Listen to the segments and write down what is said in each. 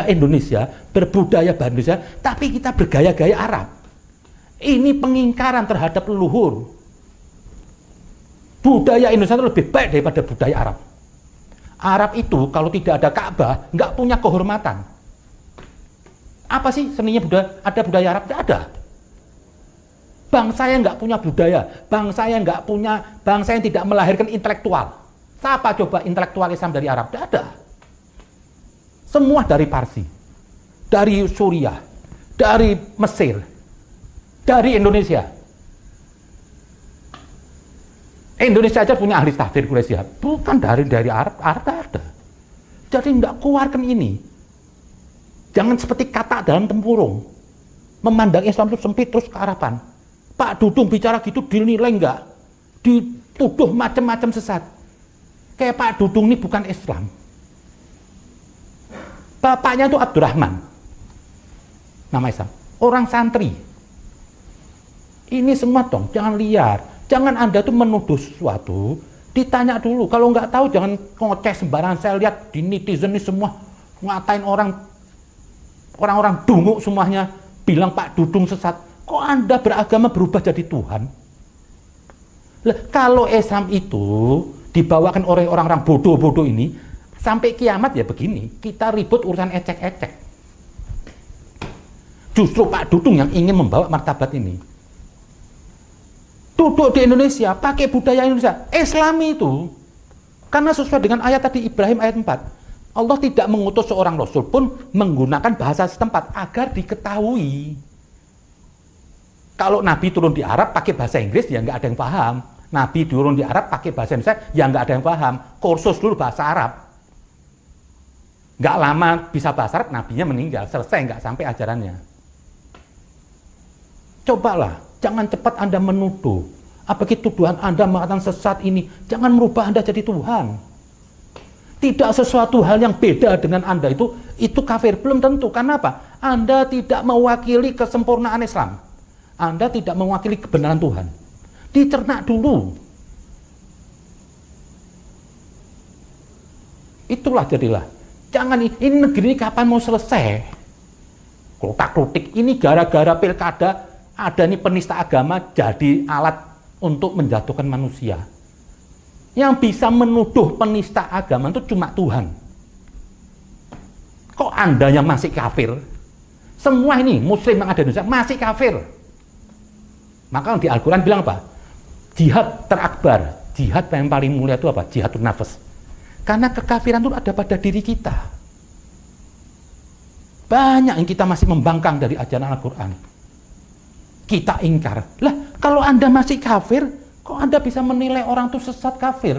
Indonesia, berbudaya bahasa Indonesia, tapi kita bergaya-gaya Arab. Ini pengingkaran terhadap leluhur. Budaya Indonesia itu lebih baik daripada budaya Arab. Arab itu kalau tidak ada Ka'bah, nggak punya kehormatan. Apa sih seninya budaya? Ada budaya Arab? Tidak ada. Bangsa yang nggak punya budaya, bangsa yang tidak melahirkan intelektual. Siapa coba intelektual Islam dari Arab? Tidak ada. Semua dari Parsi, dari Suriah, dari Mesir, dari Indonesia. Indonesia aja punya ahli tafsir Quraisy, bukan dari Arab ada. Jadi tidak keluarkan ini. Jangan seperti kata dalam tempurung, memandang Islam itu sempit terus ke Araban. Pak Dudung bicara gitu dinilai enggak, dituduh macam-macam sesat. Kayak Pak Dudung ini bukan Islam. Bapaknya itu Abdurrahman, nama Islam, orang santri. Ini semua dong, jangan liar. Jangan Anda tuh menuduh sesuatu, ditanya dulu. Kalau nggak tahu jangan ngoceh sembarangan. Saya lihat di netizen ini semua ngatain orang-orang dungu semuanya, bilang Pak Dudung sesat. Kok Anda beragama berubah jadi Tuhan? Lah, kalau Islam itu dibawakan oleh orang-orang bodoh-bodoh ini, sampai kiamat ya begini, kita ribut urusan ecek-ecek. Justru Pak Dudung yang ingin membawa martabat ini. Duduk di Indonesia, pakai budaya Indonesia, Islami itu. Karena sesuai dengan ayat tadi Ibrahim ayat 4. Allah tidak mengutus seorang Rasul pun menggunakan bahasa setempat agar diketahui. Kalau Nabi turun di Arab pakai bahasa Inggris, ya nggak ada yang paham. Nabi turun di Arab pakai bahasa Indonesia, ya nggak ada yang paham. Kursus dulu bahasa Arab. Nggak lama bisa bahasa Arab, Nabinya meninggal, selesai, nggak sampai ajarannya. Cobalah, jangan cepat Anda menuduh. Apalagi tuduhan Anda mengatakan sesat ini, jangan merubah Anda jadi Tuhan. Tidak sesuatu hal yang beda dengan Anda itu kafir, belum tentu. Karena apa? Anda tidak mewakili kesempurnaan Islam. Anda tidak mewakili kebenaran Tuhan. Dicerna dulu. Itulah jadilah. Jangan, ini negeri ini kapan mau selesai? Klotak-klotik, ini gara-gara pilkada, ada nih penista agama jadi alat untuk menjatuhkan manusia. Yang bisa menuduh penista agama itu cuma Tuhan. Kok Anda yang masih kafir? Semua ini muslim yang ada di Indonesia masih kafir. Maka di Al-Quran bilang apa? Jihad terakbar, jihad yang paling mulia itu apa? Jihadun nafas. Karena kekafiran itu ada pada diri kita. Banyak yang kita masih membangkang dari ajaran Al-Quran. Kita ingkar. Lah, kalau Anda masih kafir, kok Anda bisa menilai orang itu sesat kafir?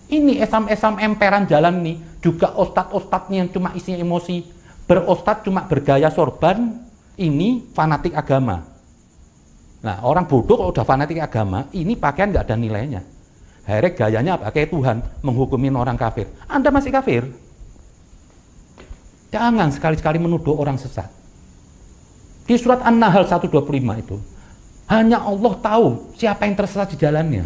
Ini Islam emperan jalan nih, juga ustadz-ustadznya yang cuma isinya emosi, berostad cuma bergaya sorban, ini fanatik agama. Nah, orang bodoh kalau udah fanatik agama, ini pakaian nggak ada nilainya. Akhirnya gayanya apa? Kayak Tuhan, menghukumin orang kafir. Anda masih kafir. Jangan sekali-sekali menuduh orang sesat. Di surat An-Nahl 125 itu, hanya Allah tahu siapa yang tersesat di jalannya.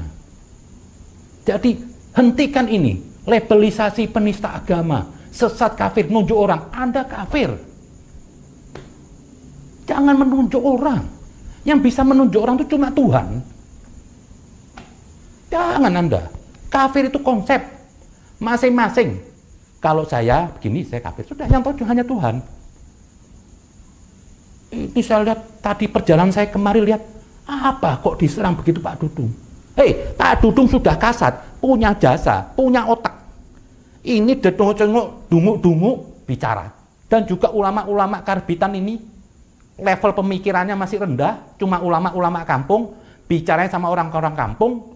Jadi, hentikan ini. Labelisasi penista agama, sesat kafir, nunjuk orang. Anda kafir. Jangan menunjuk orang. Yang bisa menunjuk orang itu cuma Tuhan. Jangan Anda. Kafir itu konsep. Masing-masing. Kalau saya begini, saya kafir. Sudah, yang tahu hanya Tuhan. Ini saya lihat tadi perjalanan saya kemarin, lihat apa kok diserang begitu Pak Dudung. Hei, Pak Dudung sudah kasat, punya jasa, punya otak. Ini detengok-cengok, dungu-dungu bicara. Dan juga ulama-ulama karbitan ini level pemikirannya masih rendah, cuma ulama-ulama kampung, bicaranya sama orang-orang kampung,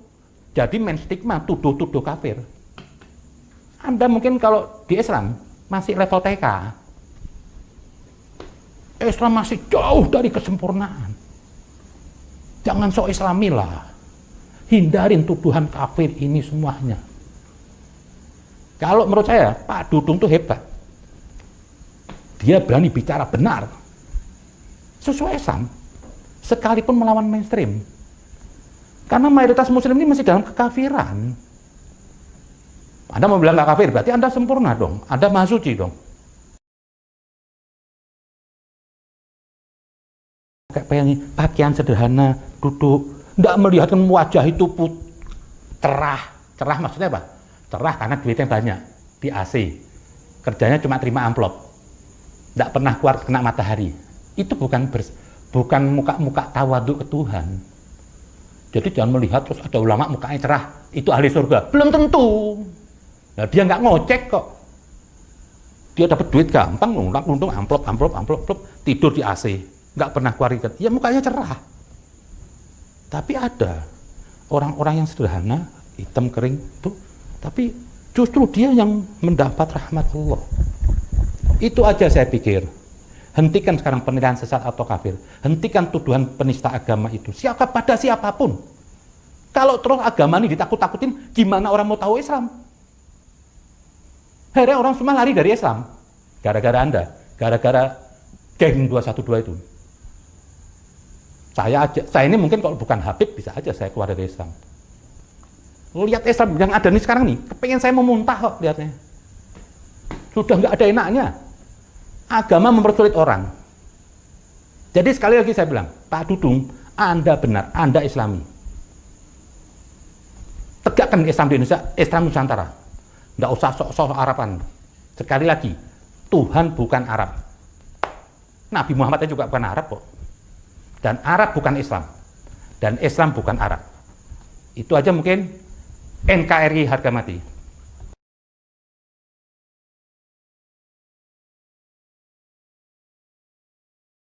jadi main stigma, tuduh-tuduh kafir. Anda mungkin kalau di Islam masih level TK. Islam masih jauh dari kesempurnaan. Jangan sok Islami lah. Hindarin tuduhan kafir ini semuanya. Kalau menurut saya, Pak Dudung itu hebat. Dia berani bicara benar. Sesuai Islam. Sekalipun melawan mainstream. Karena mayoritas muslim ini masih dalam kekafiran. Anda mau bilang nggak kafir, berarti Anda sempurna dong. Anda maha suci dong. kayak pengen pakaian sederhana, duduk, nggak melihatkan wajah itu cerah maksudnya apa? Cerah karena duitnya banyak, di AC, kerjanya cuma terima amplop, nggak pernah keluar kena matahari. Itu bukan muka-muka tawadhu ke Tuhan. Jadi jangan melihat terus ada ulama mukanya cerah, itu ahli surga. Belum tentu. Nah, dia nggak ngocek kok. Dia dapat duit gampang, untung amplop, tidur di AC, nggak pernah keluar ikan. Ya mukanya cerah. Tapi ada orang-orang yang sederhana, hitam kering tuh, tapi justru dia yang mendapat rahmat Allah. Itu aja saya pikir. Hentikan sekarang penilaian sesat atau kafir. Hentikan tuduhan penista agama itu. Pada siapapun. Kalau terus agama ini ditakut-takutin, gimana orang mau tahu Islam? Akhirnya orang semua lari dari Islam. Gara-gara Anda. Gara-gara geng 212 itu. Saya ini mungkin kalau bukan Habib, bisa aja saya keluar dari Islam. Lihat Islam yang ada nih sekarang nih, kepengen saya mau muntah kok lihatnya. Sudah nggak ada enaknya. Agama mempersulit orang. Jadi sekali lagi saya bilang, Pak Dudung, Anda benar, Anda Islami. Tegakkan Islam di Indonesia, Islam Nusantara. Nggak usah sok-sok Araban. Sekali lagi, Tuhan bukan Arab. Nabi Muhammad juga bukan Arab kok. Dan Arab bukan Islam. Dan Islam bukan Arab. Itu aja mungkin. NKRI harga mati.